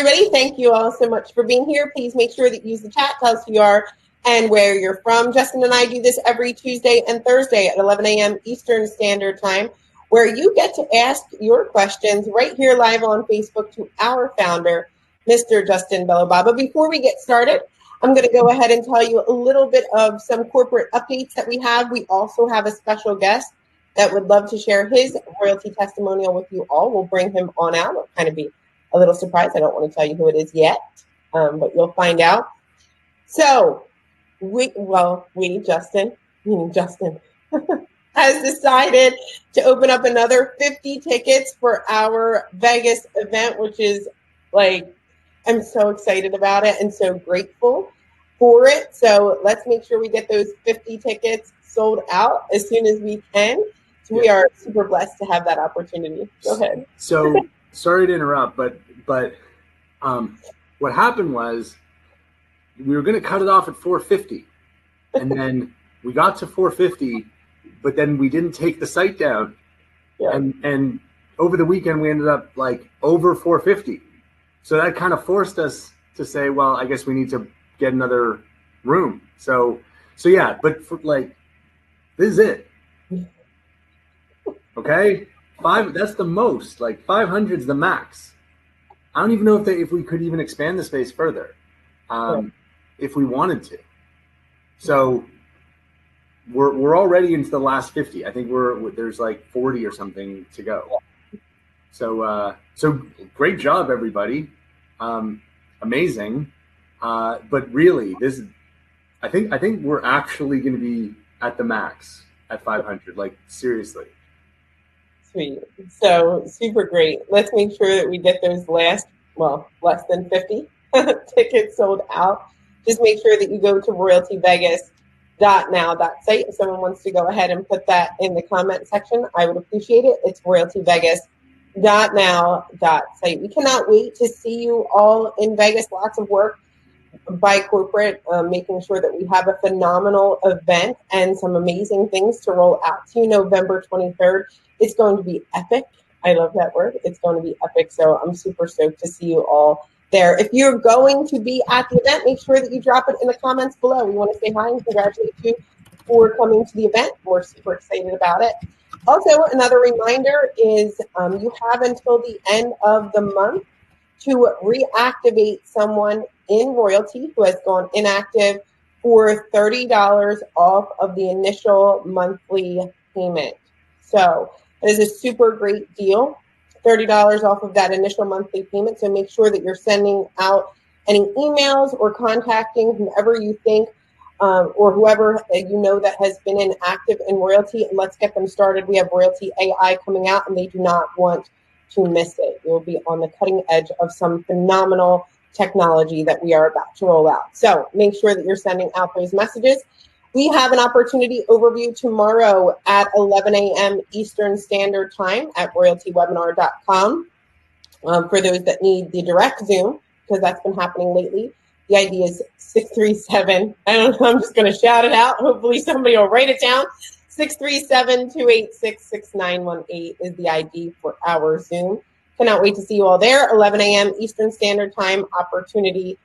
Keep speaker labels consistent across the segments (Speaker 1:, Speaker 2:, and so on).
Speaker 1: everybody. Thank you all so much for being here. Please make sure that you use the chat. Tell us who you are and where you're from. Justin and I do this every Tuesday and Thursday at 11 a.m. Eastern Standard Time, where you get to ask your questions right here live on Facebook to our founder, Mr. Justin Belobaba. Before we get started, I'm going to go ahead and tell you a little bit of some corporate updates that we have. We also have a special guest that would love to share his royalty testimonial with you all. We'll bring him on out. It'll kind of be a little surprise. I don't want to tell you who it is yet, but you'll find out. So Justin, has decided to open up another 50 tickets for our Vegas event, which is I'm so excited about it and so grateful for it. So let's make sure we get those 50 tickets sold out as soon as we can. So we are super blessed to have that opportunity. Go ahead.
Speaker 2: So sorry to interrupt, but what happened was we were going to cut it off at 450, and then we got to 450, but then we didn't take the site down, and over the weekend we ended up over 450. So that kind of forced us to say, well, I guess we need to get another room. So yeah, but this is it. Okay, that's the most. 500 is the max. I don't even know if we could even expand the space further, if we wanted to. So we're already into the last 50. I think there's 40 or something to go. So great job, everybody. Amazing. But really, I think we're actually going to be at the max at 500. Seriously.
Speaker 1: Sweet. So super great. Let's make sure that we get those less than 50 tickets sold out. Just make sure that you go to royaltyvegas.now.site. If someone wants to go ahead and put that in the comment section, I would appreciate it. It's royaltyvegas.now.site. We cannot wait to see you all in Vegas. Lots of work by corporate, making sure that we have a phenomenal event and some amazing things to roll out to you. November 23rd. It's going to be epic. I love that word. It's going to be epic. So I'm super stoked to see you all there. If you're going to be at the event, make sure that you drop it in the comments below. We want to say hi and congratulate you for coming to the event. We're super excited about it. Also, another reminder is you have until the end of the month to reactivate someone in Royalty who has gone inactive for $30 off of the initial monthly payment. So it is a super great deal, $30 off of that initial monthly payment. So make sure that you're sending out any emails or contacting whomever you think or whoever you know that has been inactive in Royalty, and let's get them started. We have Royalty AI coming out, and they do not want to miss it. You'll be on the cutting edge of some phenomenal technology that we are about to roll out. So make sure that you're sending out those messages. We have an opportunity overview tomorrow at 11 a.m. Eastern Standard Time at royaltywebinar.com. For those that need the direct Zoom, because that's been happening lately, the ID is 637. I don't know, I'm just going to shout it out. Hopefully somebody will write it down. 637-286-6918 is the ID for our Zoom. Cannot wait to see you all there. 11 a.m. Eastern Standard Time opportunity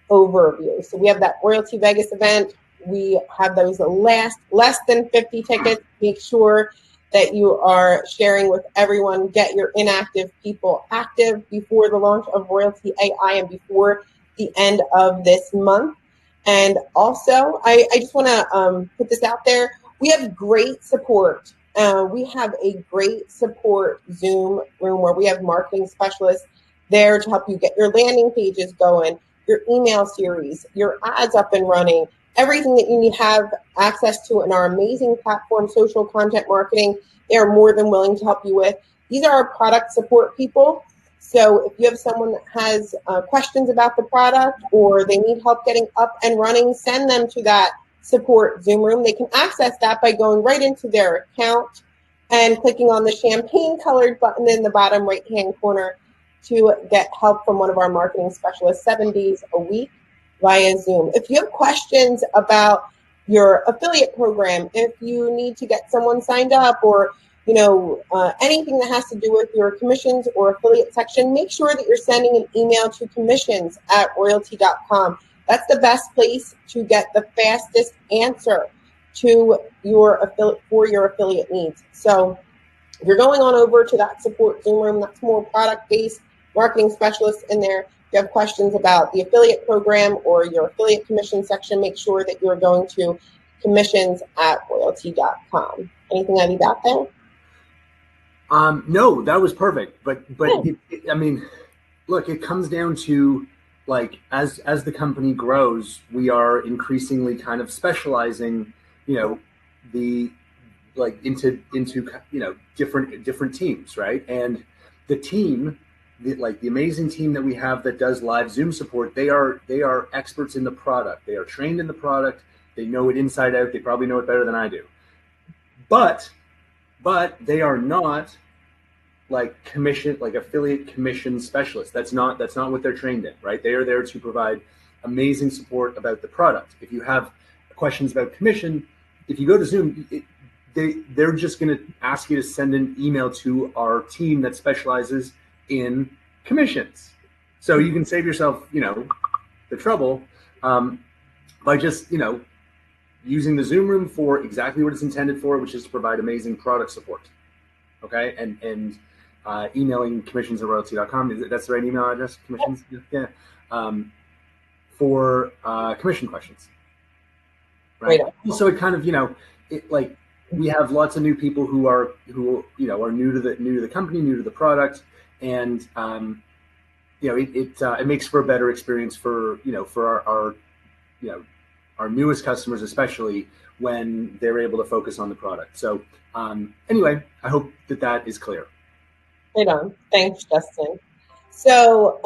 Speaker 1: overview. So we have that Royalty Vegas event. We have those less than 50 tickets. Make sure that you are sharing with everyone. Get your inactive people active before the launch of Royalty AI and before the end of this month. And also, I just want to put this out there. We have great support. We have a great support Zoom room where we have marketing specialists there to help you get your landing pages going, your email series, your ads up and running, everything that you need have access to in our amazing platform, social content marketing. They are more than willing to help you with. These are our product support people. So if you have someone that has questions about the product or they need help getting up and running, send them to that support Zoom room. They can access that by going right into their account and clicking on the champagne colored button in the bottom right hand corner to get help from one of our marketing specialists 7 days a week via Zoom. If you have questions about your affiliate program, if you need to get someone signed up, or anything that has to do with your commissions or affiliate section, make sure that you're sending an email to commissions@royaltie.com. That's the best place to get the fastest answer to your affiliate needs. So if you're going on over to that support Zoom room, that's more product-based marketing specialists in there. If you have questions about the affiliate program or your affiliate commission section, make sure that you're going to commissions@royaltie.com. Anything I leave out there?
Speaker 2: No, that was perfect. But look, it comes down to, like, as the company grows, we are increasingly kind of specializing, into different teams, right? And the team, the amazing team that we have that does live Zoom support, they are experts in the product. They are trained in the product. They know it inside out. They probably know it better than I do. But they are not like affiliate commission specialists. That's not what they're trained in, right? They are there to provide amazing support about the product. If you have questions about commission, if you go to Zoom, they're just going to ask you to send an email to our team that specializes in commissions. So you can save yourself, the trouble by just, using the Zoom room for exactly what it's intended for, which is to provide amazing product support. Okay, and emailing commissions@royaltie.com. That's the right email address. Commissions, yeah. For commission questions. Right. So it kind of, we have lots of new people who are new to the company, new to the product, and it makes for a better experience for our newest customers, especially when they're able to focus on the product. So anyway, I hope that is clear.
Speaker 1: Right on. Thanks, Justin. So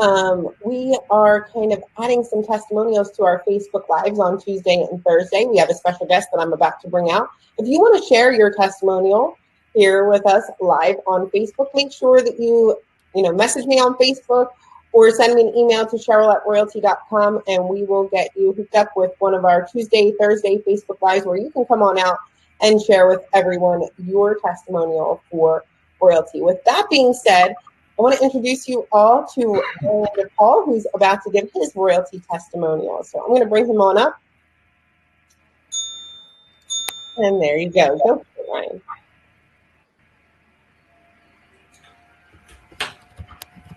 Speaker 1: we are kind of adding some testimonials to our Facebook Lives on Tuesday and Thursday. We have a special guest that I'm about to bring out. If you want to share your testimonial here with us live on Facebook, make sure that you message me on Facebook or send me an email to Cheryl@royaltie.com, and we will get you hooked up with one of our Tuesday, Thursday Facebook Lives where you can come on out and share with everyone your testimonial for Royaltie. With that being said, I want to introduce you all to Paul, who's about to give his Royaltie testimonial. So I'm going to bring him on up. And there you go. Go for it, Ryan.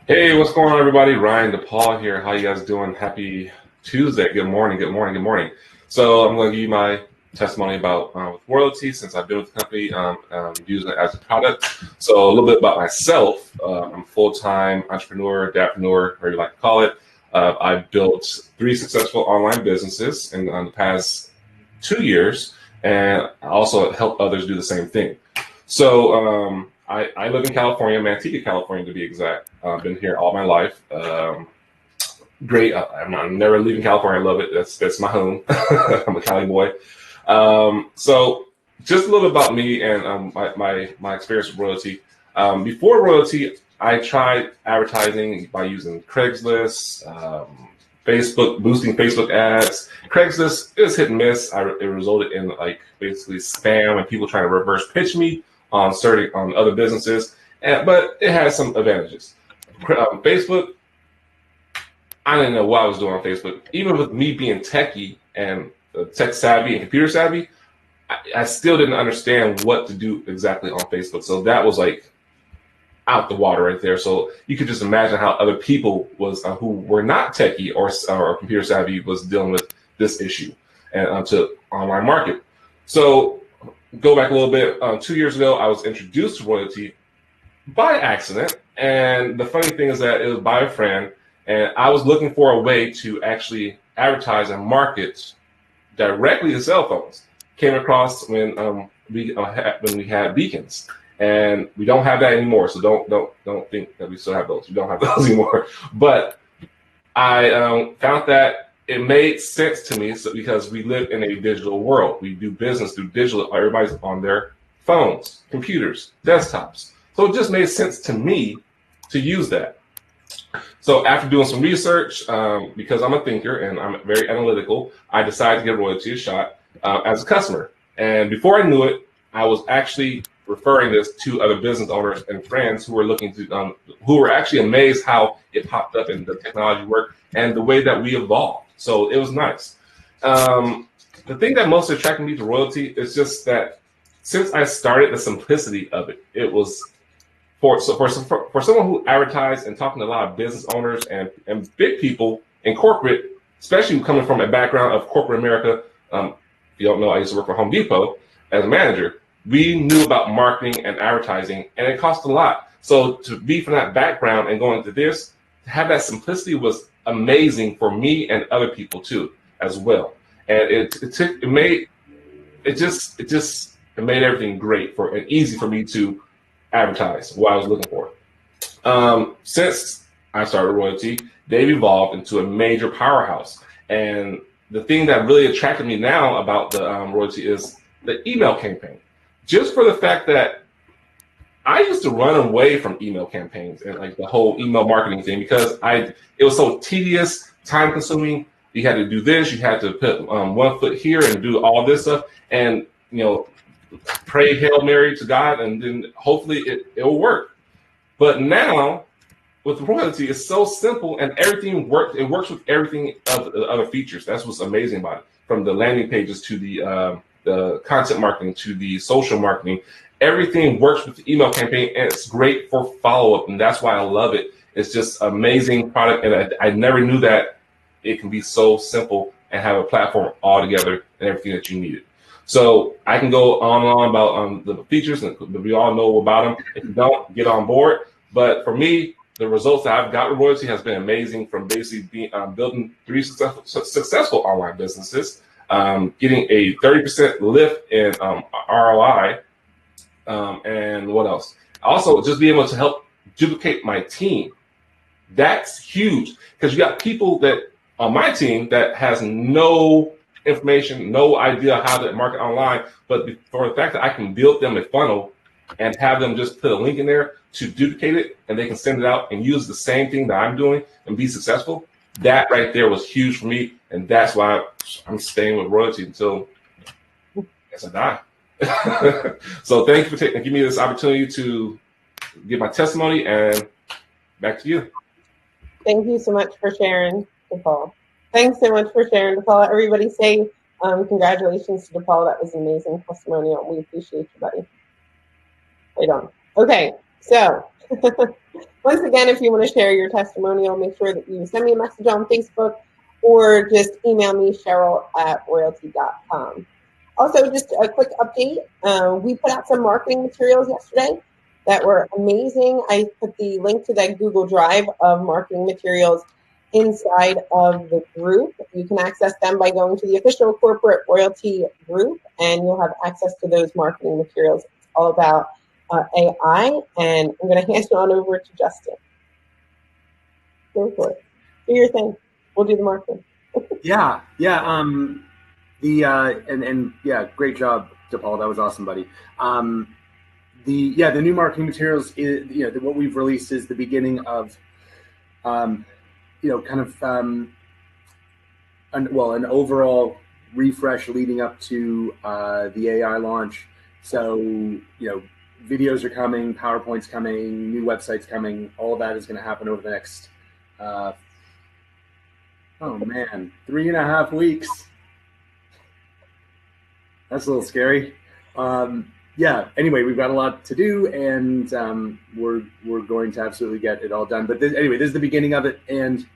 Speaker 3: Hey, what's going on, everybody? Ryan DePaul here. How you guys doing? Happy Tuesday. Good morning. Good morning. Good morning. So I'm going to give you my testimony about with Royaltie, since I've been with the company, using it as a product. So a little bit about myself. I'm a full-time entrepreneur, dadpreneur, whatever you like to call it. I've built 3 successful online businesses in the past 2 years, and I also help others do the same thing. So I live in California, Manteca, California, to be exact. I've been here all my life. Great. I'm never leaving California. I love it. That's my home. I'm a Cali boy. So just a little about me and my experience with Royaltie. Before Royaltie, I tried advertising by using Craigslist, Facebook, boosting Facebook ads. Craigslist is hit and miss. It resulted in basically spam and people trying to reverse pitch me on other businesses, but it has some advantages. Facebook, I didn't know what I was doing on Facebook. Even with me being techie and tech savvy and computer savvy, I still didn't understand what to do exactly on Facebook. So that was out the water right there. So you could just imagine how other people who were not techie or computer savvy was dealing with this issue and to online market. So go back a little bit. 2 years ago, I was introduced to Royaltie by accident. And the funny thing is that it was by a friend, and I was looking for a way to actually advertise and market directly to cell phones. Came across when we had beacons, and we don't have that anymore. So don't think that we still have those. We don't have those anymore. But I found that it made sense to me, because we live in a digital world. We do business through digital. Everybody's on their phones, computers, desktops. So it just made sense to me to use that. So after doing some research, because I'm a thinker and I'm very analytical, I decided to give Royaltie a shot as a customer. And before I knew it, I was actually referring this to other business owners and friends who were looking to, who were actually amazed how it popped up and the technology worked and the way that we evolved. So it was nice. The thing that most attracted me to Royaltie is just that since I started, the simplicity of it. It was for someone who advertised and talking to a lot of business owners and big people in corporate, especially coming from a background of corporate America. If you don't know, I used to work for Home Depot as a manager. We knew about marketing and advertising, and it cost a lot. So to be from that background and going into this, to have that simplicity was amazing for me and other people too, as well. And it made everything great and easy for me to advertise what I was looking for. Since I started Royaltie, they've evolved into a major powerhouse. And the thing that really attracted me now about the Royaltie is the email campaign. Just for the fact that I used to run away from email campaigns and like the whole email marketing thing because it was so tedious, time consuming. You had to do this, you had to put one foot here and do all this stuff, and pray Hail Mary to God, and then hopefully it will work. But now with Royaltie, it's so simple and everything works. It works with everything of the other features. That's what's amazing about it. From the landing pages to the content marketing to the social marketing, everything works with the email campaign, and it's great for follow-up, and that's why I love it. It's just amazing product, and I never knew that it can be so simple and have a platform all together and everything that you needed. So I can go on and on about the features, and we all know about them. If you don't, get on board. But for me, the results that I've got with Royaltie has been amazing, from basically building 3 successful online businesses, getting a 30% lift in ROI, and what else? Also, just being able to help duplicate my team. That's huge, because you got people that on my team that has no information, no idea how to market online, but for the fact that I can build them a funnel and have them just put a link in there to duplicate it, and they can send it out and use the same thing that I'm doing and be successful, that right there was huge for me, and that's why I'm staying with Royaltie until I guess I die. So thank you for giving me this opportunity to give my testimony, and back to you.
Speaker 1: Thank you so much for sharing, DePaul. Thanks so much for sharing, DePaul. Everybody say congratulations to DePaul. That was an amazing testimonial. We appreciate you, buddy. Right on. Okay, so once again, if you want to share your testimonial, make sure that you send me a message on Facebook or just email me, Cheryl@royaltie.com. Also, just a quick update. We put out some marketing materials yesterday that were amazing. I put the link to that Google Drive of marketing materials inside of the group. You can access them by going to the official corporate Royaltie group, and you'll have access to those marketing materials. It's all about AI, and I'm going to hand it on over to Justin. Go for it. Do your thing. We'll do the marketing.
Speaker 2: Yeah. Great job, DePaul. That was awesome, buddy. The new marketing materials is, what we've released is the beginning of, an overall refresh leading up to the AI launch. So, videos are coming, PowerPoint's coming, new websites coming. All of that is going to happen over the next, 3.5 weeks. That's a little scary. Anyway, we've got a lot to do, and we're going to absolutely get it all done. But this is the beginning of it, and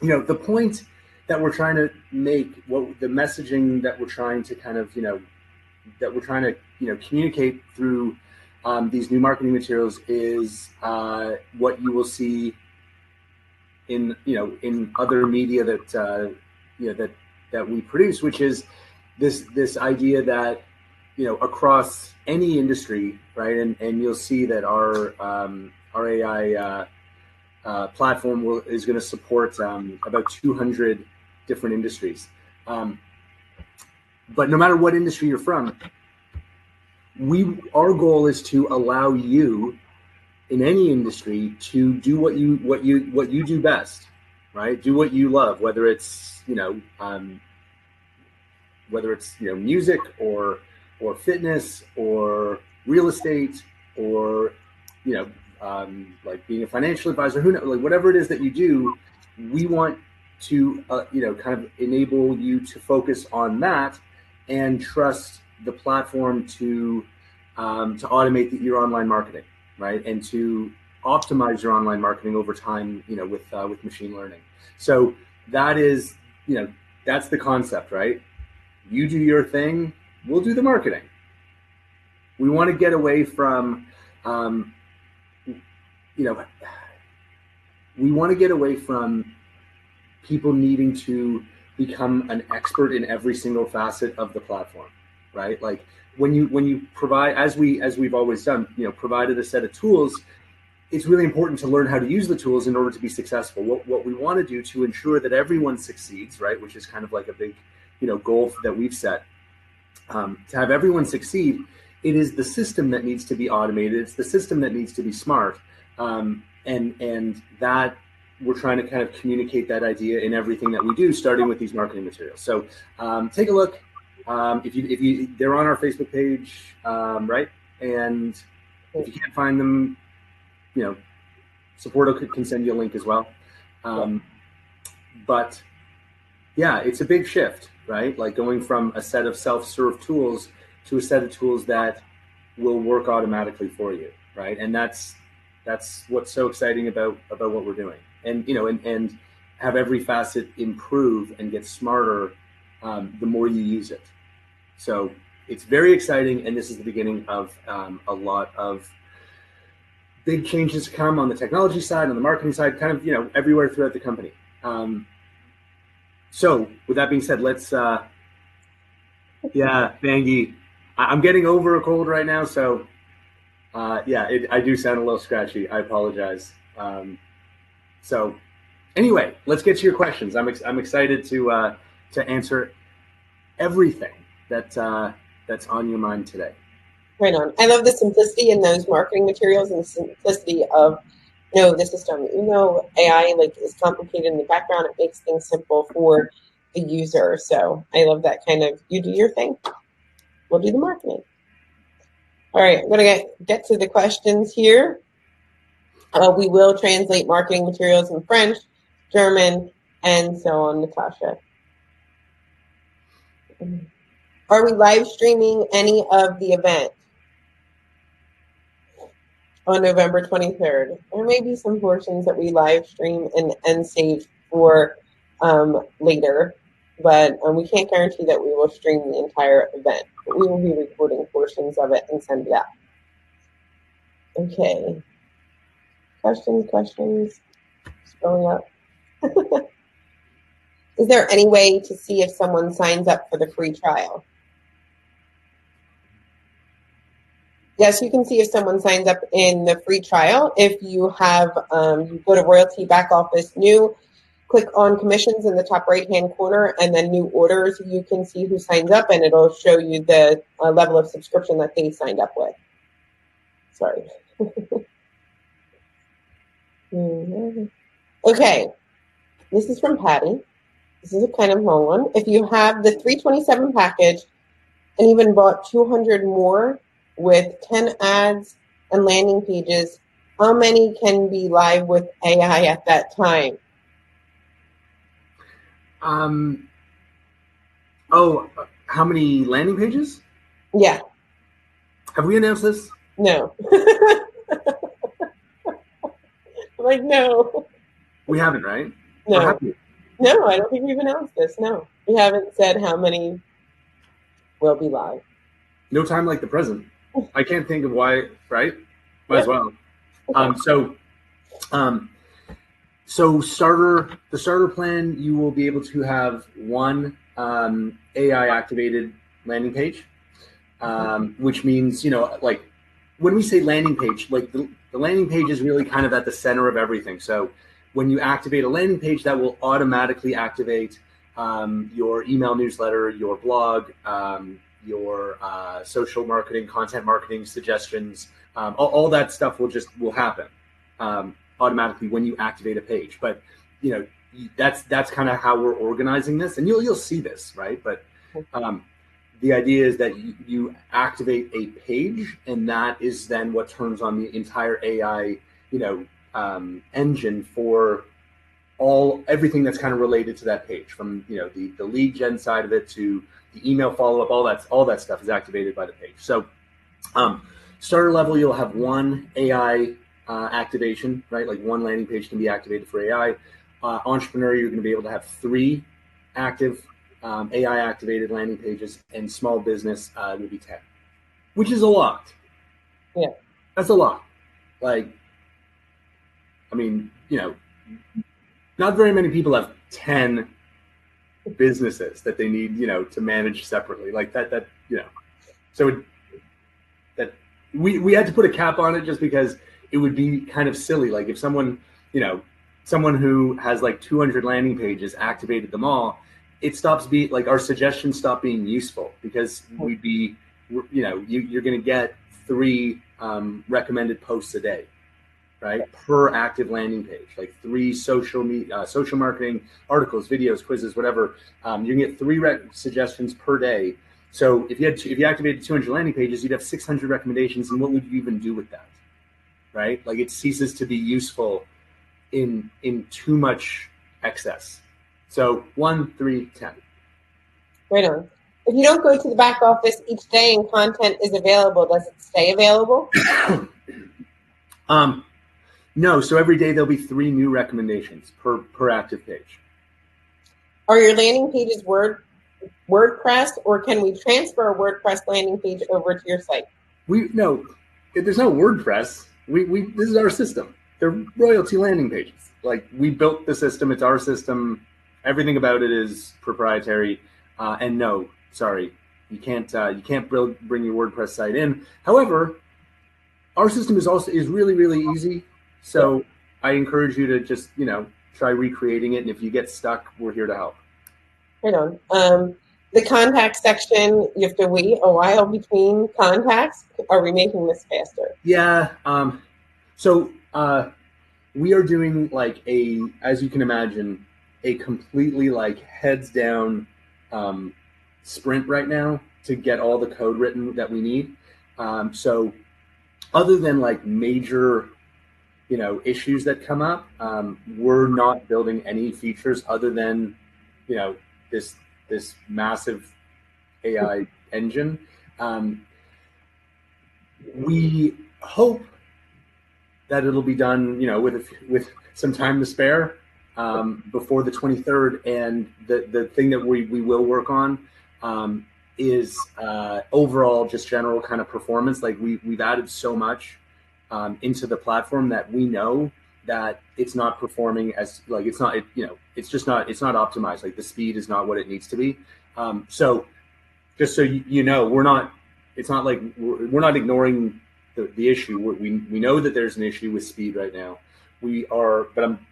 Speaker 2: the point that we're trying to make, the messaging that we're trying to communicate through these new marketing materials is what you will see in other media that we produce, which is this idea that across any industry, right? And you'll see that our AI platform is going to support about 200 different industries. But no matter what industry you're from, our goal is to allow you in any industry to do what you do best, right? Do what you love, whether it's music or fitness or real estate or, like being a financial advisor, who knows, like whatever it is that you do, we want to, kind of enable you to focus on that and trust the platform to automate your online marketing, right? And to optimize your online marketing over time, with machine learning. So that is, that's the concept, right? You do your thing, we'll do the marketing. We want to get away from, we want to get away from people needing to become an expert in every single facet of the platform, right? Like when you provide, as we've always done, provided a set of tools, it's really important to learn how to use the tools in order to be successful. What we want to do to ensure that everyone succeeds, right, which is kind of like a big, goal that we've set, to have everyone succeed, it is the system that needs to be automated. It's the system that needs to be smart, and that we're trying to kind of communicate that idea in everything that we do, starting with these marketing materials. So take a look. If you they're on our Facebook page, right? And if you can't find them, Supporto can send you a link as well. But yeah, it's a big shift, right? Like going from a set of self-serve tools to a set of tools that will work automatically for you, right? And that's what's so exciting about what we're doing. And and have every facet improve and get smarter the more you use it. So it's very exciting, and this is the beginning of a lot of big changes to come on the technology side, on the marketing side, kind of everywhere throughout the company. So with that being said, let's Bangy, I'm getting over a cold right now, so I do sound a little scratchy. I apologize. So anyway, let's get to your questions. I'm excited to answer everything that's on your mind today.
Speaker 1: Right on. I love the simplicity in those marketing materials and the simplicity of the system. AI is complicated in the background. It makes things simple for the user. So I love that kind of, you do your thing, we'll do the marketing. All right, I'm going to get to the questions here. We will translate marketing materials in French, German, and so on, Natasha. Are we live streaming any of the event on November 23rd? There may be some portions that we live stream and save for later, but we can't guarantee that we will stream the entire event. But we will be recording portions of it and send it out. Okay. Questions. Scrolling up. Is there any way to see if someone signs up for the free trial? Yes, you can see if someone signs up in the free trial. If you have, you go to Royaltie Back Office New, click on commissions in the top right-hand corner, and then new orders, you can see who signs up, and it'll show you the level of subscription that they signed up with. Sorry. Okay, this is from Patty. This is a kind of long one. If you have the 327 package and even bought 200 more with 10 ads and landing pages, how many can be live with AI at that time?
Speaker 2: How many landing pages?
Speaker 1: Yeah.
Speaker 2: Have we announced this?
Speaker 1: No. No.
Speaker 2: We haven't, right?
Speaker 1: No. No, I don't think we've announced this. No. We haven't said how many will be live.
Speaker 2: No time like the present. I can't think of why, right? Might as well. So the starter plan, you will be able to have one AI activated landing page, which means, like when we say landing page, like the landing page is really kind of at the center of everything. So when you activate a landing page, that will automatically activate your email newsletter, your blog, your social marketing, content marketing suggestions. All that stuff will happen automatically when you activate a page. But that's kind of how we're organizing this, and you'll see this, right? But the idea is that you activate a page, and that is then what turns on the entire AI, engine for everything that's kind of related to that page, from the lead gen side of it to the email follow-up. All that stuff is activated by the page. So starter level, you'll have one AI activation, right? Like one landing page can be activated for AI. Entrepreneur, you're going to be able to have 3 active AI activated landing pages, and small business will be 10, which is a lot.
Speaker 1: Yeah,
Speaker 2: that's a lot. Like, I mean, not very many people have 10 businesses that they need, to manage separately like that. So that we had to put a cap on it just because it would be kind of silly. Like if someone who has like 200 landing pages activated them all, it stops being like, our suggestions stop being useful, because we'd be, you're going to get 3 recommended posts a day, right, per active landing page, like 3 social marketing articles, videos, quizzes, whatever. You can get 3 suggestions per day. So if you activated 200 landing pages, you'd have 600 recommendations, and what would you even do with that, right? Like it ceases to be useful in too much excess. So 1, 3, 10.
Speaker 1: Right on. If you don't go to the back office each day and content is available, does it stay available?
Speaker 2: No. So every day there'll be 3 new recommendations per active page.
Speaker 1: Are your landing pages WordPress, or can we transfer a WordPress landing page over to your site?
Speaker 2: There's no WordPress. This is our system. They're royalty landing pages. Like, we built the system. It's our system. Everything about it is proprietary. And no, sorry, you can't bring your WordPress site in. However, our system is really, really easy. So I encourage you to just, try recreating it. And if you get stuck, we're here to help.
Speaker 1: Right on. The contact section, you have to wait a while between contacts. Are we making this faster?
Speaker 2: Yeah. So we are doing like as you can imagine, a completely like heads down sprint right now to get all the code written that we need. So other than like major, issues that come up, we're not building any features other than, this massive AI engine. We hope that it'll be done, with some time to spare before the 23rd. And the thing that we will work on is overall just general kind of performance. Like we've added so much into the platform that we know that it's not performing as like it's not optimized. Like the speed is not what it needs to be. So just so we're not ignoring the issue. We know that there's an issue with speed right now. But I'm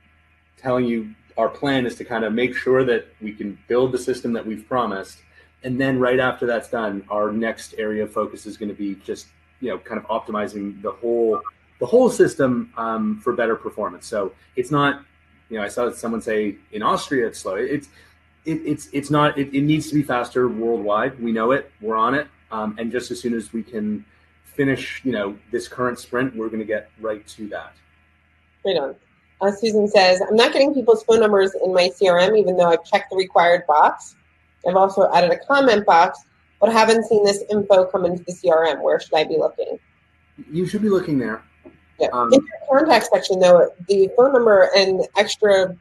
Speaker 2: telling you, our plan is to kind of make sure that we can build the system that we've promised. And then right after that's done, our next area of focus is going to be just, kind of optimizing the whole system for better performance. So it's not, I saw someone say in Austria it's slow. It's not. It needs to be faster worldwide. We know it. We're on it. And just as soon as we can finish, this current sprint, we're going to get right to that.
Speaker 1: Right on. Susan says, I'm not getting people's phone numbers in my CRM, even though I've checked the required box. I've also added a comment box, but I haven't seen this info come into the CRM. Where should I be looking?
Speaker 2: You should be looking there.
Speaker 1: Yeah. In your contact section, though, the phone number and extra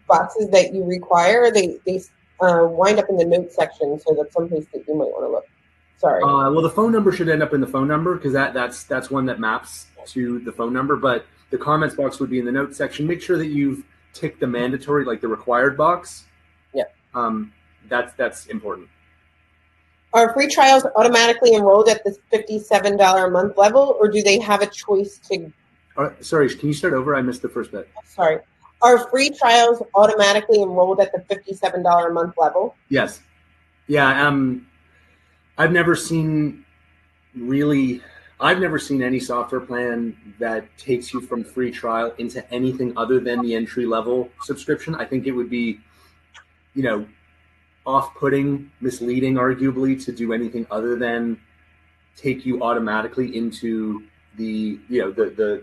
Speaker 1: boxes that you require, they wind up in the notes section, so that's someplace that you might want to look. Sorry.
Speaker 2: Well, the phone number should end up in the phone number because that's one that maps to the phone number. But the comments box would be in the notes section. Make sure that you've ticked the mandatory, like the required box.
Speaker 1: Yeah.
Speaker 2: That's important.
Speaker 1: Are free trials automatically enrolled at the $57 a month level, or do they have a choice to?
Speaker 2: Sorry, can you start over? I missed the first bit.
Speaker 1: Sorry. Are free trials automatically enrolled at the $57 a month level?
Speaker 2: Yes. Yeah. I've never seen any software plan that takes you from free trial into anything other than the entry level subscription. I think it would be, off-putting, misleading, arguably, to do anything other than take you automatically into the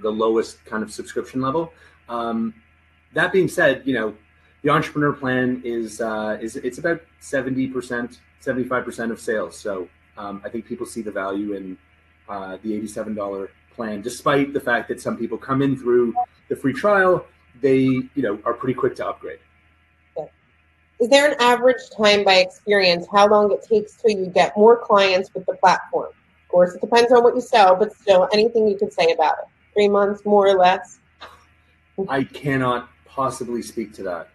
Speaker 2: lowest kind of subscription level. That being said, the entrepreneur plan is it's about 70%, 75% of sales. So I think people see the value in the $87 plan, despite the fact that some people come in through the free trial, they are pretty quick to upgrade.
Speaker 1: Is there an average time by experience how long it takes till you get more clients with the platform? Of course, it depends on what you sell, but still, anything you could say about it. 3 months, more or less?
Speaker 2: I cannot possibly speak to that.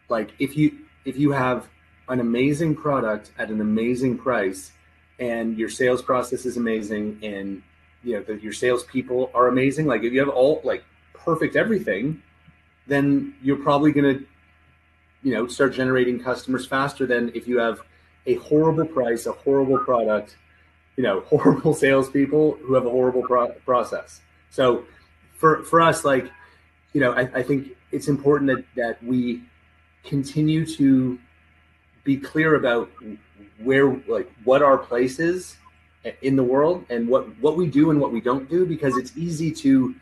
Speaker 2: Like if you have an amazing product at an amazing price, and your sales process is amazing, and your salespeople are amazing, like if you have all like perfect everything, then you're probably gonna start generating customers faster than if you have a horrible price, a horrible product, horrible salespeople who have a horrible process. So for us, like, I think it's important that we continue to be clear about what our place is in the world, and what we do and what we don't do, because it's easy to,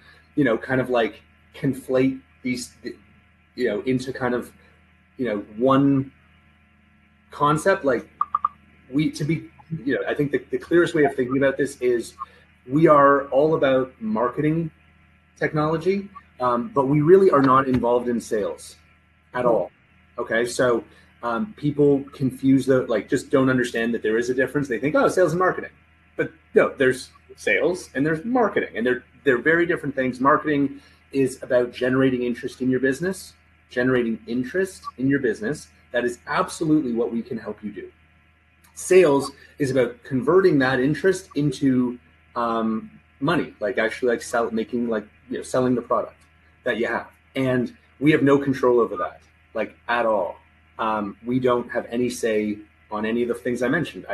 Speaker 2: kind of like conflate these, into kind of, one concept. Like I think the clearest way of thinking about this is we are all about marketing technology, but we really are not involved in sales at all. Okay, so people confuse just don't understand that there is a difference. They think, oh, sales and marketing, but no, there's sales and there's marketing, and they're very different things. Marketing is about generating interest in your business. That is absolutely what we can help you do. Sales is about converting that interest into money, selling the product that you have. And we have no control over that, like, at all. We don't have any say on any of the things I mentioned.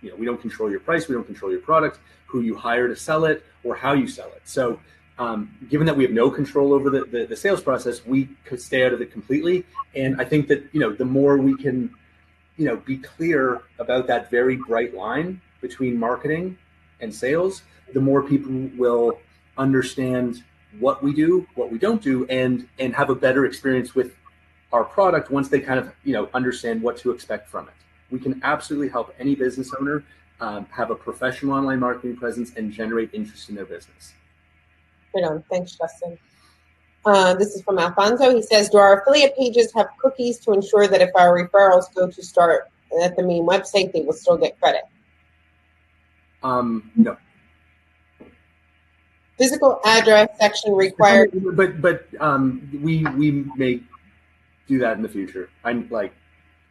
Speaker 2: We don't control your price, we don't control your product, who you hire to sell it, or how you sell it. So given that we have no control over the sales process, we could stay out of it completely. And I think that, the more we can, be clear about that very bright line between marketing and sales, the more people will understand what we do, what we don't do, and have a better experience with our product once they kind of, understand what to expect from it. We can absolutely help any business owner have a professional online marketing presence and generate interest in their business.
Speaker 1: Right on. Thanks, Justin. This is from Alfonso. He says, do our affiliate pages have cookies to ensure that if our referrals go to start at the main website, they will still get credit?
Speaker 2: No.
Speaker 1: Physical address section required.
Speaker 2: But we may do that in the future.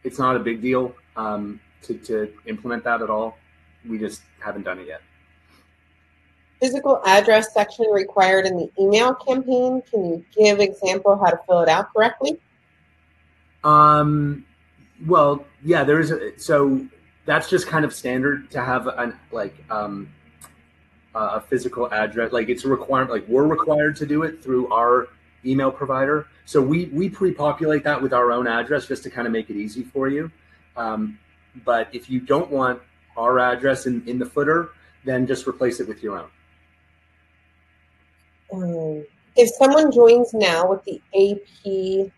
Speaker 2: It's not a big deal to implement that at all. We just haven't done it yet.
Speaker 1: Physical address section required in the email campaign. Can you give example how to fill it out correctly?
Speaker 2: Well, yeah, so that's just kind of standard to have a physical address. Like, it's a requirement, like we're required to do it through our email provider. So we pre-populate that with our own address just to kind of make it easy for you. But if you don't want our address in the footer, then just replace it with your own.
Speaker 1: If someone joins now with the AP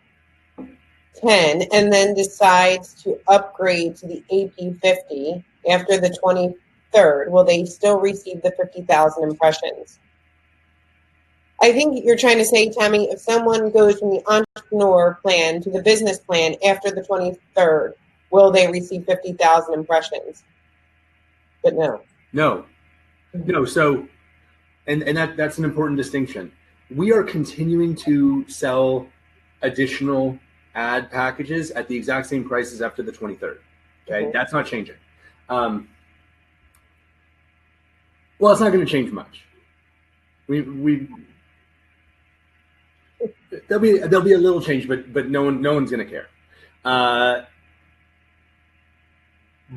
Speaker 1: 10 and then decides to upgrade to the AP 50 after the 23rd, will they still receive the 50,000 impressions? I think you're trying to say, Tammy, if someone goes from the entrepreneur plan to the business plan after the 23rd, will they receive 50,000 impressions? But no.
Speaker 2: No. So, and that's an important distinction. We are continuing to sell additional ad packages at the exact same prices after the 23rd. Okay, That's not changing. Well, it's not going to change much. There'll be a little change, but no one's going to care.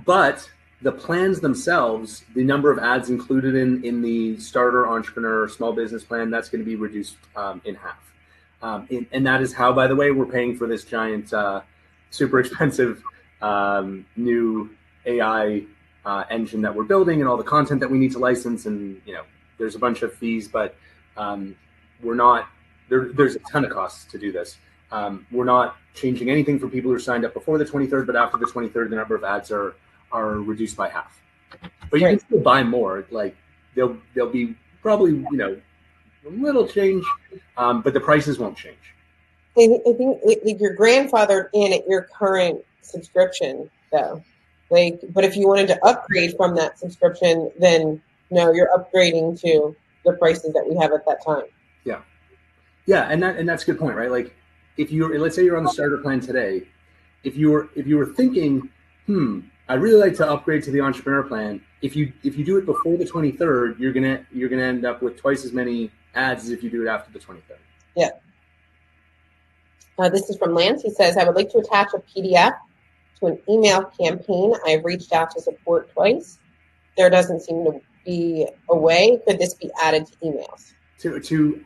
Speaker 2: But the plans themselves, the number of ads included in the starter, entrepreneur, small business plan, that's going to be reduced in half. And that is how, by the way, we're paying for this giant, super expensive new AI engine that we're building and all the content that we need to license. And, there's a bunch of fees, but we're not, there's a ton of costs to do this. We're not changing anything for people who are signed up before the 23rd, but after the 23rd, the number of ads are reduced by half. But you can still buy more. Like they'll be probably, a little change, but the prices won't change.
Speaker 1: I think like your grandfathered in at your current subscription though. But if you wanted to upgrade from that subscription, then no, you're upgrading to the prices that we have at that time.
Speaker 2: Yeah, and that's a good point, right? Like if let's say you're on the starter plan today, if you were thinking, I'd really like to upgrade to the entrepreneur plan, if you do it before the 23rd, you're gonna end up with twice as many ads as if you do it after the 23rd.
Speaker 1: Yeah. This is from Lance. He says, I would like to attach a PDF to an email campaign. I've reached out to support twice. There doesn't seem to be a way. Could this be added to emails?
Speaker 2: To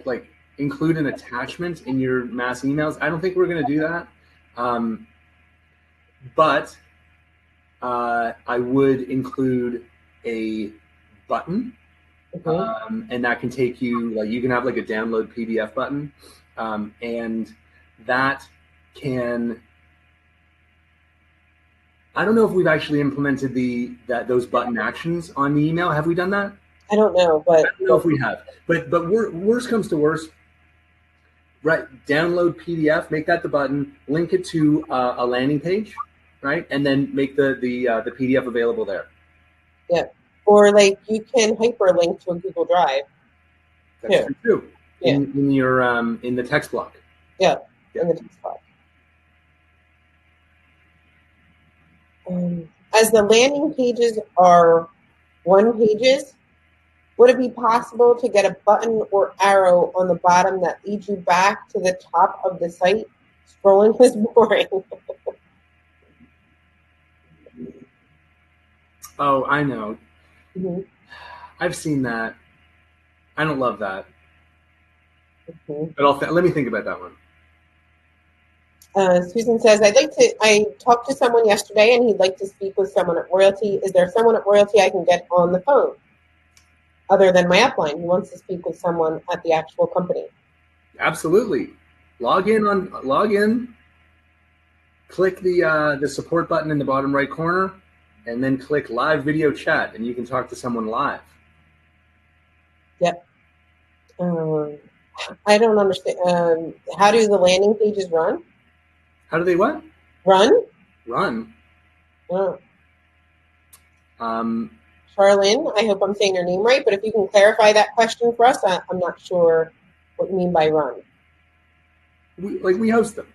Speaker 2: like include an attachment in your mass emails? I don't think we're going to do that. But I would include a button, and that can take you, like you can have like a download PDF button, and that can, I don't know if we've actually implemented those button actions on the email. Have we done that?
Speaker 1: I don't know, but
Speaker 2: I don't know if we have. But worst comes to worst, right? Download PDF, make that the button, link it to a landing page, right? And then make the PDF available there.
Speaker 1: Yeah, or like you can hyperlink to a Google Drive.
Speaker 2: That's true.
Speaker 1: Yeah.
Speaker 2: In your in the text block.
Speaker 1: Yeah, in the text block. As the landing pages are one pages, would it be possible to get a button or arrow on the bottom that leads you back to the top of the site? Scrolling is boring.
Speaker 2: Oh, I know.
Speaker 1: Mm-hmm.
Speaker 2: I've seen that. I don't love that.
Speaker 1: Mm-hmm.
Speaker 2: But let me think about that one.
Speaker 1: Susan says, I talked to someone yesterday and he'd like to speak with someone at Royaltie. Is there someone at Royaltie I can get on the phone other than my upline? He wants to speak with someone at the actual company.
Speaker 2: Absolutely. Log in, click the support button in the bottom right corner, and then click live video chat, and you can talk to someone live.
Speaker 1: Yep. I don't understand. How do the landing pages run?
Speaker 2: How do they what?
Speaker 1: Run? Oh.
Speaker 2: Charlene,
Speaker 1: I hope I'm saying your name right, but if you can clarify that question for us, I'm not sure what you mean by run.
Speaker 2: We host them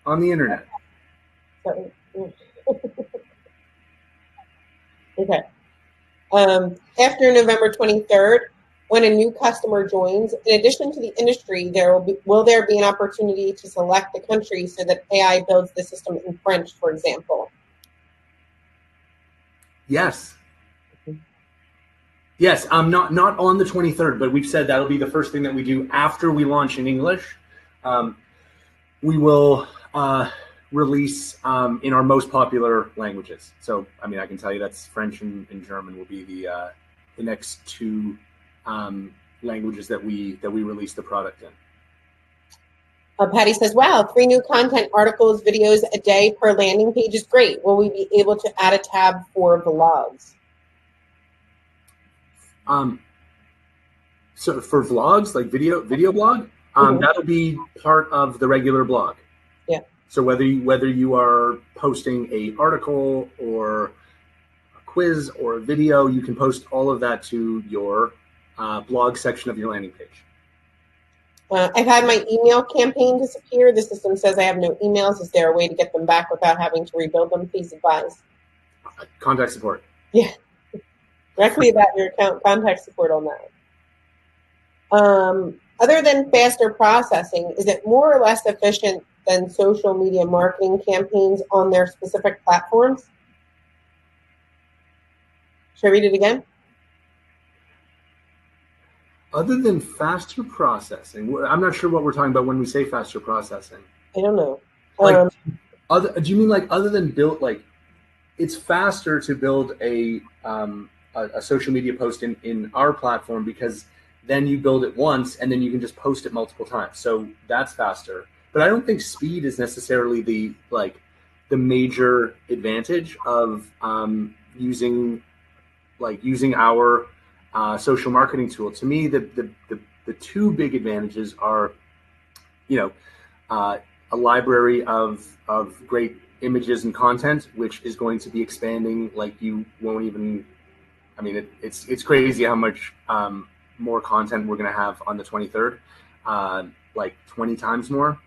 Speaker 2: on the internet.
Speaker 1: Okay. After November 23rd, when a new customer joins, in addition to the industry, will there be an opportunity to select the country so that AI builds the system in French, for example?
Speaker 2: Yes. Yes, not on the 23rd, but we've said that'll be the first thing that we do after we launch in English. We will release in our most popular languages. So, I mean, I can tell you that's French and German will be the next two languages that we release the product in.
Speaker 1: Patty says, wow, 3 new content articles, videos a day per landing page is great. Will we be able to add a tab for vlogs?
Speaker 2: So for vlogs, like video blog, that'll be part of the regular blog.
Speaker 1: Yeah.
Speaker 2: So whether you are posting a article or a quiz or a video, you can post all of that to your blog section of your landing page.
Speaker 1: I've had my email campaign disappear. The system says I have no emails. Is there a way to get them back without having to rebuild them? Please advise.
Speaker 2: Contact support.
Speaker 1: Yeah. Directly about your account, contact support on that. Other than faster processing, is it more or less efficient than social media marketing campaigns on their specific platforms? Should I read it again?
Speaker 2: Other than faster processing, I'm not sure what we're talking about when we say faster processing.
Speaker 1: I don't know.
Speaker 2: Do you mean like other than build, like it's faster to build a social media post in our platform because then you build it once and then you can just post it multiple times. So that's faster. But I don't think speed is necessarily the major advantage of using our social marketing tool. To me, the two big advantages are, a library of great images and content, which is going to be expanding like you won't even. I mean, it's crazy how much more content we're going to have on the 23rd, like 20 times more.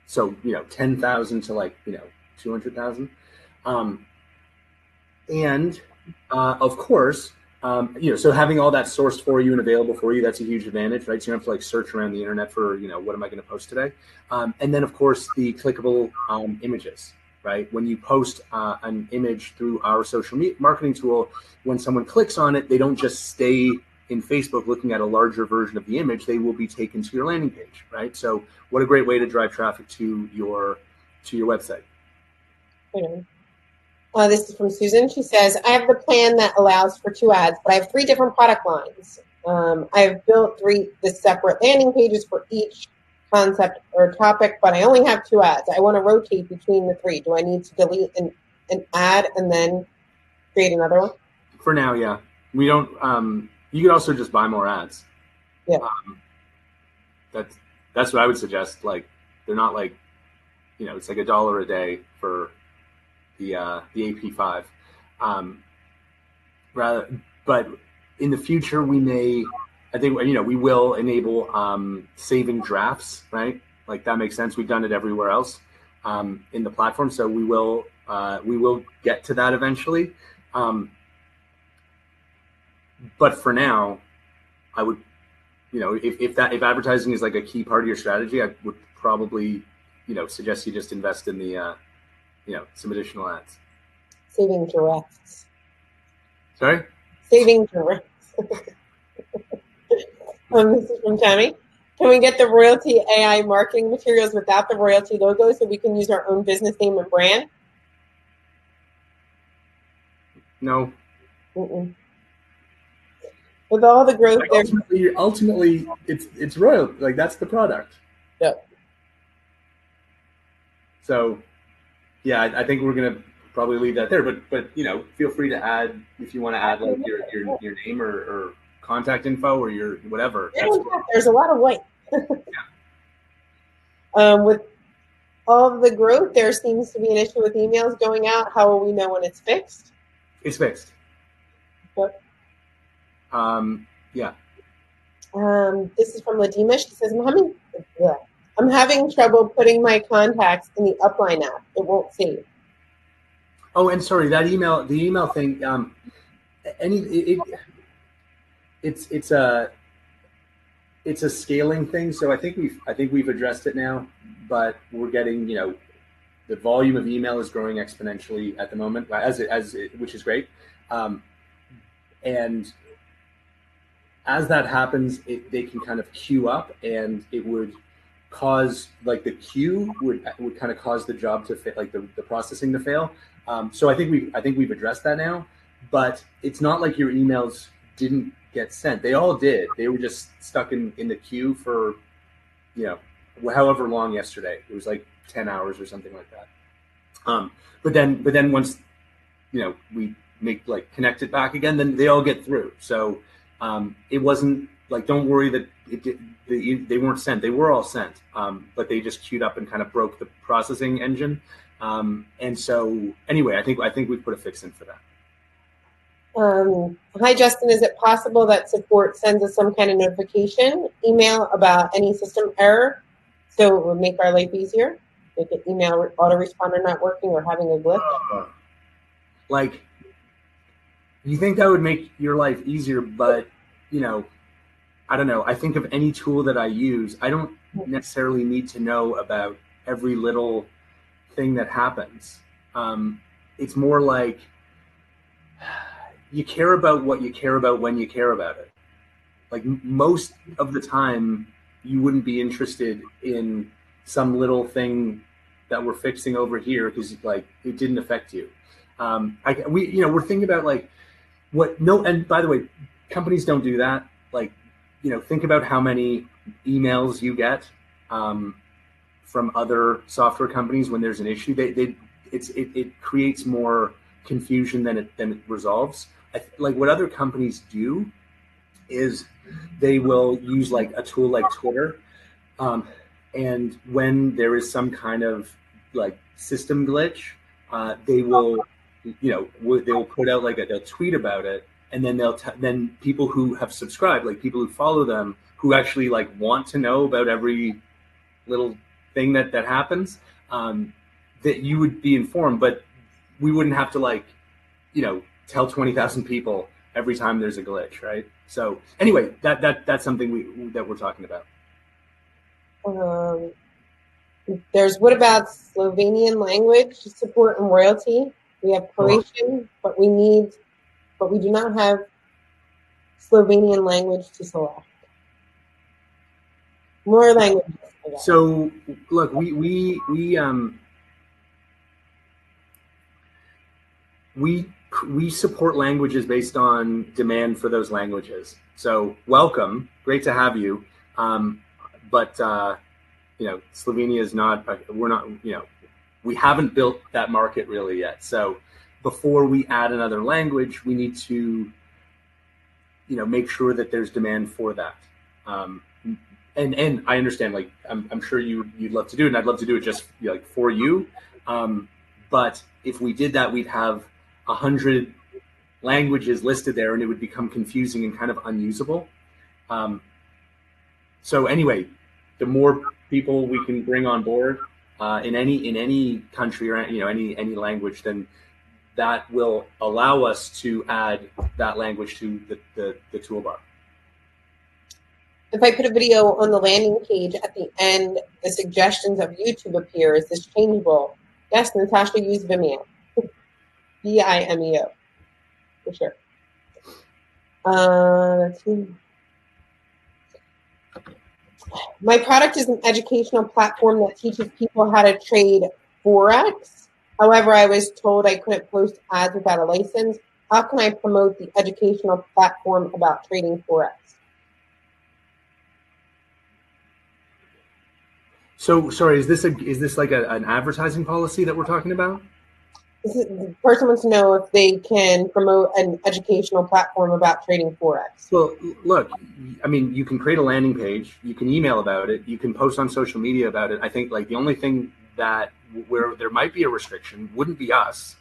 Speaker 2: So 10,000 to 200,000, and of course. So having all that sourced for you and available for you, that's a huge advantage, right? So you don't have to search around the internet for, what am I going to post today? And then of course the clickable images, right? When you post an image through our social marketing tool, when someone clicks on it, they don't just stay in Facebook looking at a larger version of the image, they will be taken to your landing page, right? So what a great way to drive traffic to your website.
Speaker 1: Yeah. This is from Susan. She says, I have the plan that allows for 2 ads, but I have 3 different product lines. I have built 3 separate landing pages for each concept or topic, but I only have 2 ads. I want to rotate between the 3. Do I need to delete an ad and then create another one?
Speaker 2: For now, yeah. We don't. You could also just buy more ads.
Speaker 1: Yeah.
Speaker 2: That's what I would suggest. Like, they're not like, it's like $1 a day for the AP5. But in the future, we may, I think, we will enable saving drafts, right? Like that makes sense. We've done it everywhere else in the platform, so we will get to that eventually. But for now, I would, if advertising is like a key part of your strategy, I would probably, suggest you just invest in the, some additional ads.
Speaker 1: Saving drafts.
Speaker 2: Sorry?
Speaker 1: Saving drafts. This is from Tammy. Can we get the Royaltie AI marketing materials without the Royaltie logo so we can use our own business name and brand?
Speaker 2: No.
Speaker 1: Mm-mm. With all the growth
Speaker 2: there, ultimately, it's Royaltie. Like that's the product.
Speaker 1: Yep.
Speaker 2: So, yeah, I think we're gonna probably leave that there. But feel free to add if you want to add like your name or contact info or your whatever.
Speaker 1: There's a lot of white. With all of the growth, there seems to be an issue with emails going out. How will we know when it's fixed?
Speaker 2: It's fixed.
Speaker 1: What?
Speaker 2: Yeah.
Speaker 1: This is from Ladima. She says, I'm having trouble putting my contacts in the Upline app. It won't save.
Speaker 2: Oh, and sorry, the email thing. It's a scaling thing. So I think we've addressed it now, but we're getting, the volume of email is growing exponentially at the moment, which is great. And as that happens, they can kind of queue up, and it would cause like the queue would kind of cause the job to fail, like the processing to fail. So I think we've addressed that now, but it's not like your emails didn't get sent. They all did. They were just stuck in the queue for, however long yesterday. It was like 10 hours or something like that. But then once, we connect it back again, then they all get through. So it wasn't like, don't worry that they weren't sent. They were all sent, but they just queued up and kind of broke the processing engine. And so anyway, I think we've put a fix in for that.
Speaker 1: Hi, Justin. Is it possible that support sends us some kind of notification email about any system error so it would make our life easier? Like an email autoresponder not working or having a glitch?
Speaker 2: You think that would make your life easier, but, I don't know. I think of any tool that I use, I don't necessarily need to know about every little thing that happens. It's more like you care about what you care about when you care about it. Like most of the time, you wouldn't be interested in some little thing that we're fixing over here because like it didn't affect you. We're thinking about like and by the way, companies don't do that. Like, think about how many emails you get from other software companies when there's an issue. It creates more confusion than it resolves. Like what other companies do is they will use like a tool like Twitter, and when there is some kind of like system glitch, they will they'll put out like they'll tweet about it, and then then people who have subscribed, like people who follow them, who actually like want to know about every little thing that happens, that you would be informed, but we wouldn't have to like tell 20,000 people every time there's a glitch, right? So anyway, that's something that we're talking about.
Speaker 1: There's what about Slovenian language support and royalty? We have Croatian, but we do not have Slovenian language to select. More languages.
Speaker 2: So look, we support languages based on demand for those languages. So welcome, great to have you. But Slovenia is not. We're not. We haven't built that market really yet. So before we add another language, we need to make sure that there's demand for that. And I understand, like I'm sure you'd love to do it, and I'd love to do it just like for you. But if we did that, we'd have 100 languages listed there, and it would become confusing and kind of unusable. So anyway, the more people we can bring on board in any country or any language, then that will allow us to add that language to the toolbar.
Speaker 1: If I put a video on the landing page at the end, the suggestions of YouTube appear. Is this changeable? Yes, Natasha used Vimeo. Vimeo, for sure. Let's see. My product is an educational platform that teaches people how to trade Forex. However, I was told I couldn't post ads without a license. How can I promote the educational platform about trading Forex?
Speaker 2: So sorry, is this like an advertising policy that we're talking about?
Speaker 1: The person wants to know if they can promote an educational platform about trading Forex.
Speaker 2: Well, look, I mean, you can create a landing page, you can email about it, you can post on social media about it. I think like the only thing that where there might be a restriction wouldn't be us,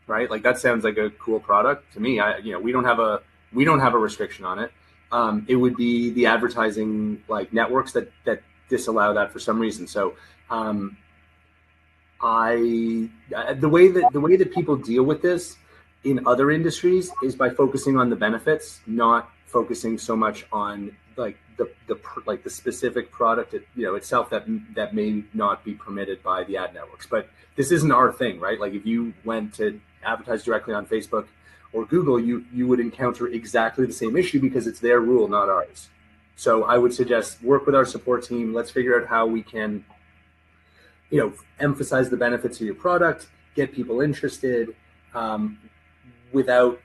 Speaker 2: right? Like that sounds like a cool product to me. We don't have a restriction on it. It would be the advertising like networks that disallow that for some reason. So the way that people deal with this in other industries is by focusing on the benefits, not focusing so much on like the specific product itself that may not be permitted by the ad networks. But this isn't our thing, right? Like if you went to advertise directly on Facebook or Google, you would encounter exactly the same issue because it's their rule, not ours. So I would suggest work with our support team. Let's figure out how we can, emphasize the benefits of your product, get people interested, without,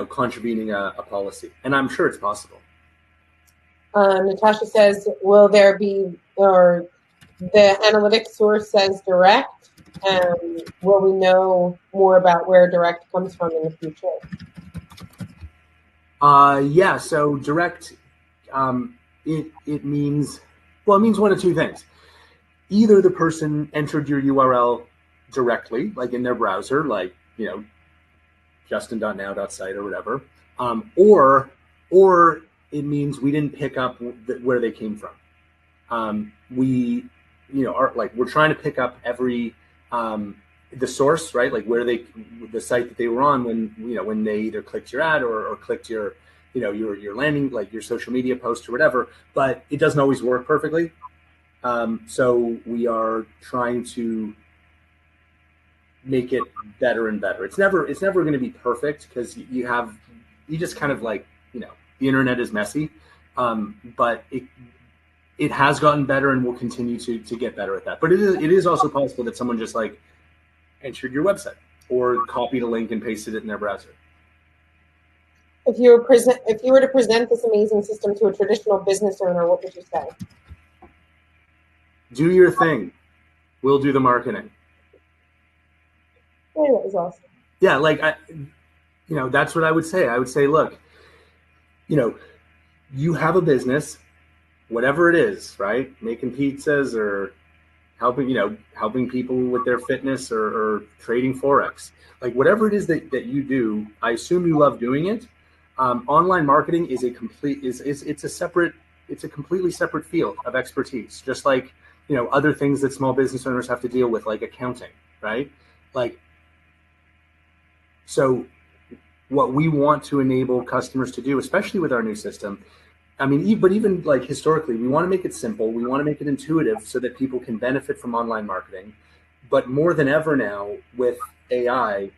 Speaker 2: contravening a policy. And I'm sure it's possible.
Speaker 1: Natasha says, will there be, or the analytics source says direct, and will we know more about where direct comes from in the future?
Speaker 2: Yeah, so direct, it means one of two things. Either the person entered your URL directly, like in their browser, like, justin.now.site or whatever, or it means we didn't pick up where they came from. We're trying to pick up every, the source, right? Like the site that they were on when they either clicked your ad or clicked your landing, like your social media post or whatever, but it doesn't always work perfectly. So we are trying to make it better and better. It's never going to be perfect because you just kind of like, the internet is messy. But it has gotten better and will continue to get better at that. But it is also possible that someone just like entered your website or copied a link and pasted it in their browser.
Speaker 1: If you were to present this amazing system to a traditional business owner, what would you say?
Speaker 2: Do your thing. We'll do the marketing.
Speaker 1: Yeah, that was awesome.
Speaker 2: Yeah, like that's what I would say. I would say, look, you have a business, whatever it is, right? Making pizzas or helping people with their fitness or trading Forex, like whatever it is that you do, I assume you love doing it. Online marketing is it's a completely separate field of expertise, just like, other things that small business owners have to deal with, like accounting, right? So what we want to enable customers to do, especially with our new system, but even like historically, we want to make it simple. We want to make it intuitive so that people can benefit from online marketing. But more than ever now with AI,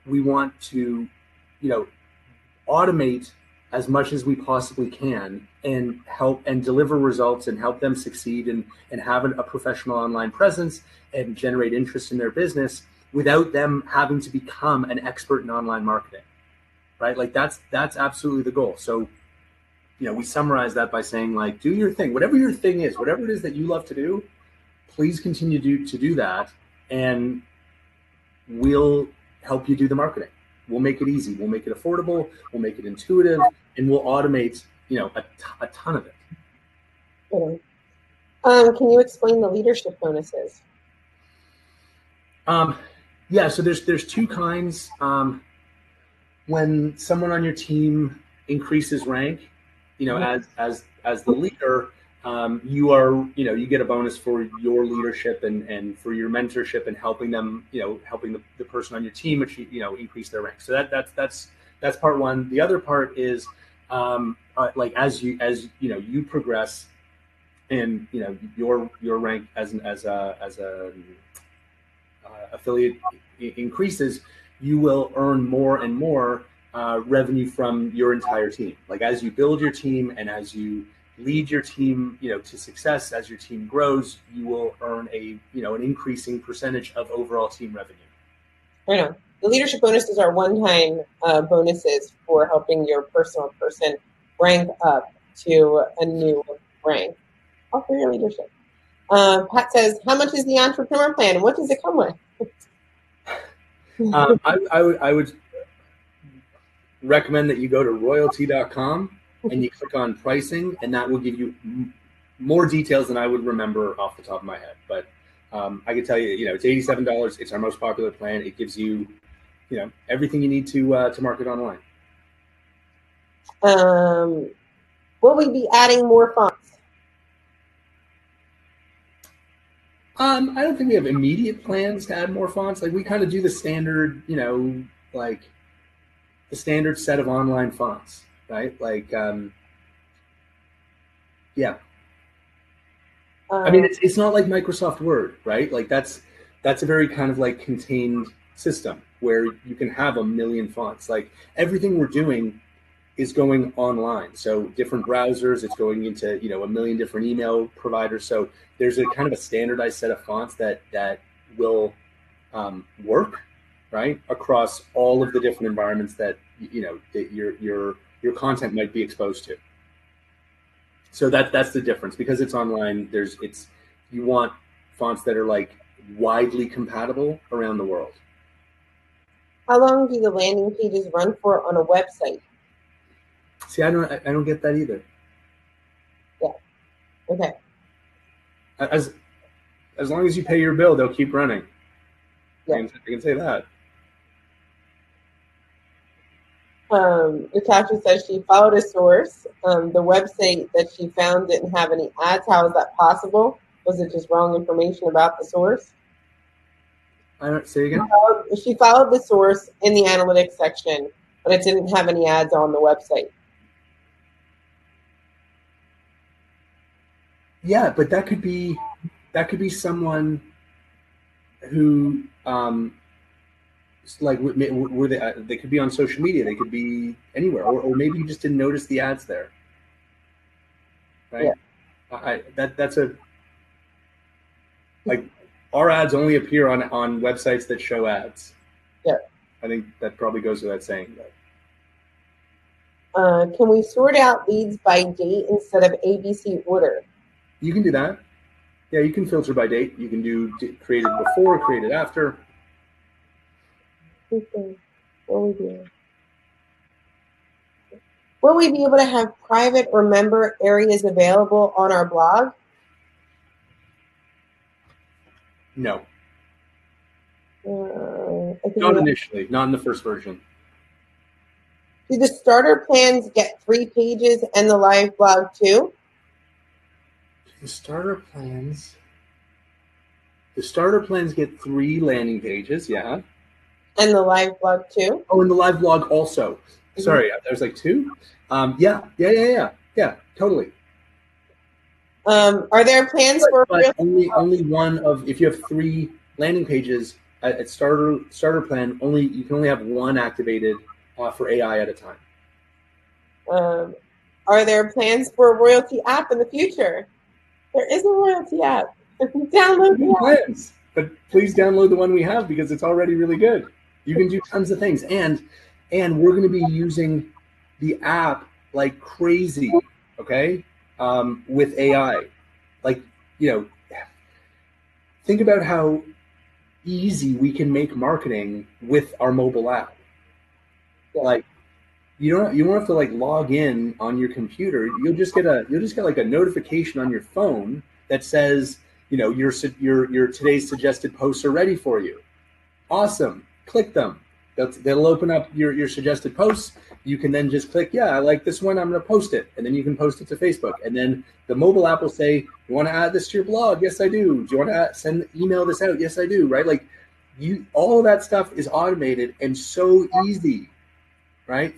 Speaker 2: we want to, automate as much as we possibly can and help and deliver results and help them succeed and have a professional online presence and generate interest in their business without them having to become an expert in online marketing, right? Like that's absolutely the goal. So, we summarize that by saying, like, do your thing, whatever your thing is, whatever it is that you love to do, please continue to do that. And we'll help you do the marketing. We'll make it easy. We'll make it affordable. We'll make it intuitive, and we'll automate, a ton of it.
Speaker 1: Okay. Can you explain the leadership bonuses?
Speaker 2: Yeah. So there's two kinds. When someone on your team increases rank, as the leader, you get a bonus for your leadership and for your mentorship and helping them, helping the person on your team achieve, increase their rank. So that's part one. The other part is like as you progress and your rank as a affiliate increases, you will earn more and more revenue from your entire team. Like as you build your team and as you lead your team, to success, as your team grows, you will earn an increasing percentage of overall team revenue.
Speaker 1: I know. The leadership bonuses are one-time bonuses for helping your personal person rank up to a new rank. All for your leadership. Pat says, how much is the entrepreneur plan? What does it come with?
Speaker 2: I would recommend that you go to royaltie.com and you click on pricing, and that will give you more details than I would remember off the top of my head. But I can tell you, it's $87. It's our most popular plan. It gives you, everything you need to market online.
Speaker 1: Will we be adding more fonts?
Speaker 2: I don't think we have immediate plans to add more fonts. Like we kind of do the standard, like the standard set of online fonts, right? Like, yeah. It's not like Microsoft Word, right? Like that's a very kind of like contained system where you can have a million fonts. Like everything we're doing is going online. So different browsers, it's going into, a million different email providers. So there's a kind of a standardized set of fonts that will work, right, across all of the different environments that, that your content might be exposed to. So that's the difference. Because it's online, you want fonts that are like widely compatible around the world.
Speaker 1: How long do the landing pages run for on a website?
Speaker 2: See, I don't get that either.
Speaker 1: Yeah. Okay.
Speaker 2: As long as you pay your bill, they'll keep running. Yeah. I can say that.
Speaker 1: Natasha says she followed a source. The website that she found didn't have any ads. How is that possible? Was it just wrong information about the source?
Speaker 2: I don't say again.
Speaker 1: She followed the source in the analytics section, but it didn't have any ads on the website.
Speaker 2: Yeah, but that could be someone who like were they could be on social media, they could be anywhere, or maybe you just didn't notice the ads there, right? That's a like our ads only appear on websites that show ads.
Speaker 1: Yeah.
Speaker 2: I think that probably goes without saying.
Speaker 1: Can we sort out leads by date instead of ABC order?
Speaker 2: You can do that. Yeah, you can filter by date. You can do created before, created after.
Speaker 1: Okay. What we do? Will we be able to have private or member areas available on our blog?
Speaker 2: No.
Speaker 1: Not
Speaker 2: initially, not in the first version.
Speaker 1: Do the starter plans get 3 pages and the live blog too?
Speaker 2: The starter plans get 3 landing pages, yeah.
Speaker 1: And the live blog too?
Speaker 2: Oh, and the live blog also. Mm-hmm. Sorry, there's like 2. Yeah, totally.
Speaker 1: Are there plans for
Speaker 2: only one of, if you have 3 landing pages at starter plan, you can only have 1 activated for AI at a time.
Speaker 1: Are there plans for a Royaltie app in the future? There is a Royaltie app. Download the
Speaker 2: plans, but please download the one we have because it's already really good. You can do tons of things, and we're going to be using the app like crazy. Okay, with AI, like think about how easy we can make marketing with our mobile app. Yeah. Like you won't have to like log in on your computer. You'll just get like a notification on your phone that says, your today's suggested posts are ready for you. Awesome. Click them. They'll open up your suggested posts. You can then just click, yeah, I like this one, I'm going to post it. And then you can post it to Facebook. And then the mobile app will say, you want to add this to your blog? Yes, I do. Do you want to email this out? Yes, I do. Right? Like all of that stuff is automated and so easy, right?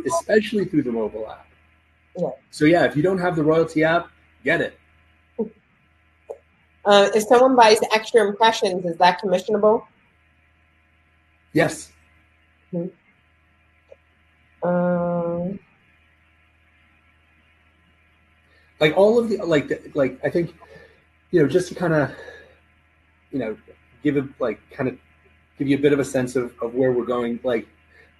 Speaker 2: Especially through the mobile app. Yeah. So yeah, if you don't have the Royaltie app, get it.
Speaker 1: If someone buys extra impressions, is that commissionable?
Speaker 2: Yes.
Speaker 1: Mm-hmm.
Speaker 2: Like all of the like I think just to kind of give you a bit of a sense of where we're going. Like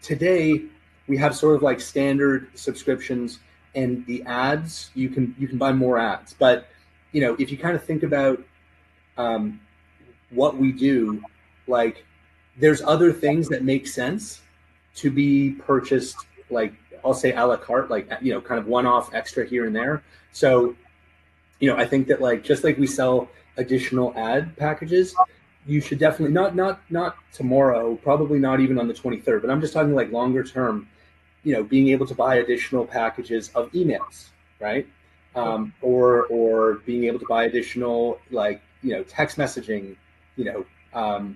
Speaker 2: today we have sort of like standard subscriptions, and the ads you can buy more ads. But if you kind of think about what we do, like there's other things that make sense to be purchased, like I'll say a la carte, like kind of one-off extra here and there. So I think that like just like we sell additional ad packages, you should definitely not tomorrow, probably not even on the 23rd, but I'm just talking like longer term, being able to buy additional packages of emails, right? Or being able to buy additional like text messaging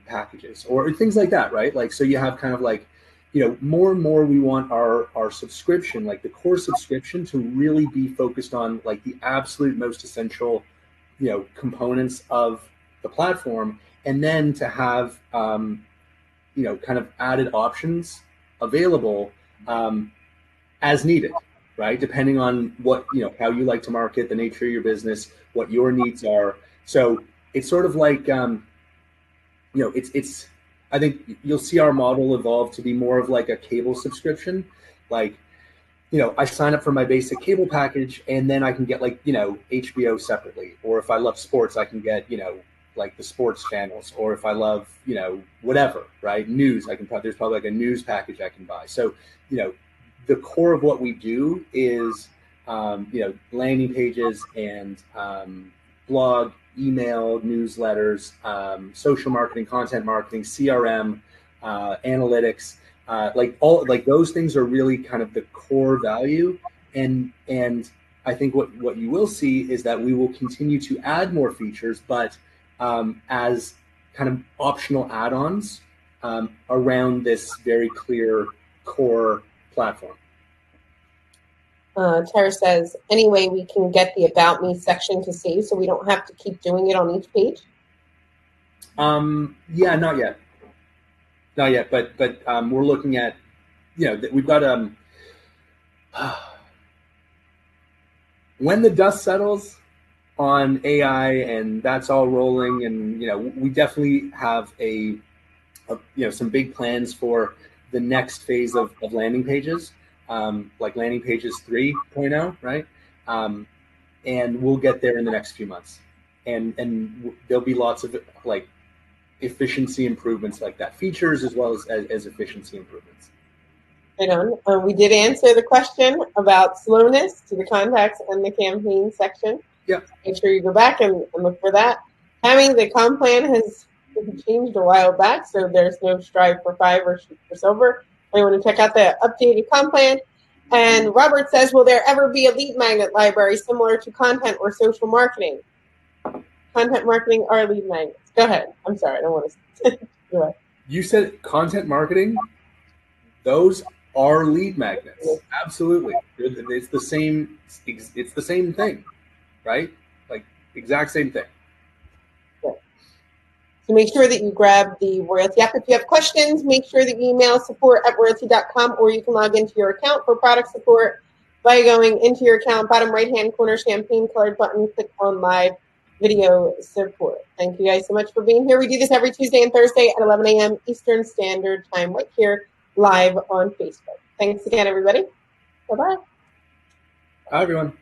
Speaker 2: packages or things like that, right? Like so you have kind of like more and more we want our subscription, like the core subscription, to really be focused on like the absolute most essential components of the platform, and then to have kind of added options available as needed, right? Depending on what how you like to market, the nature of your business, what your needs are. So it's sort of like it's I think you'll see our model evolve to be more of like a cable subscription. Like I sign up for my basic cable package, and then I can get like HBO separately, or if I love sports, I can get like the sports channels, or if I love whatever, right? News, there's probably like a news package I can buy. So the core of what we do is landing pages and blog, email, newsletters, social marketing, content marketing, CRM, analytics, like those things are really kind of the core value. And I think what you will see is that we will continue to add more features, but as kind of optional add-ons around this very clear core platform.
Speaker 1: Tara says, anyway, we can get the About Me section to save so we don't have to keep doing it on each page?
Speaker 2: Yeah, not yet. Not yet, but we're looking at, we've got when the dust settles, on AI, and that's all rolling. And we definitely have some big plans for the next phase of landing pages, like landing pages 3.0, right? And we'll get there in the next few months, and there'll be lots of like efficiency improvements like that, features as well as efficiency improvements.
Speaker 1: Right on. We did answer the question about slowness to the contacts and the campaign section.
Speaker 2: Yeah.
Speaker 1: Make sure you go back and look for that. Having the comp plan has changed a while back, so there's no strive for 5 or shoot for silver. I want to check out the updated comp plan. And Robert says, will there ever be a lead magnet library similar to content or social marketing? Content marketing are lead magnets. Go ahead. I'm sorry. I don't want to. Go ahead.
Speaker 2: You said content marketing. Those are lead magnets. Absolutely. It's the same. It's the same thing, right? Like exact same thing.
Speaker 1: So make sure that you grab the Royaltie app. If you have questions, make sure that you email support@royaltie.com, or you can log into your account for product support by going into your account, bottom right-hand corner, champagne colored button, click on live video support. Thank you guys so much for being here. We do this every Tuesday and Thursday at 11 a.m. Eastern Standard Time, right here live on Facebook. Thanks again, everybody. Bye-bye.
Speaker 2: Bye, everyone.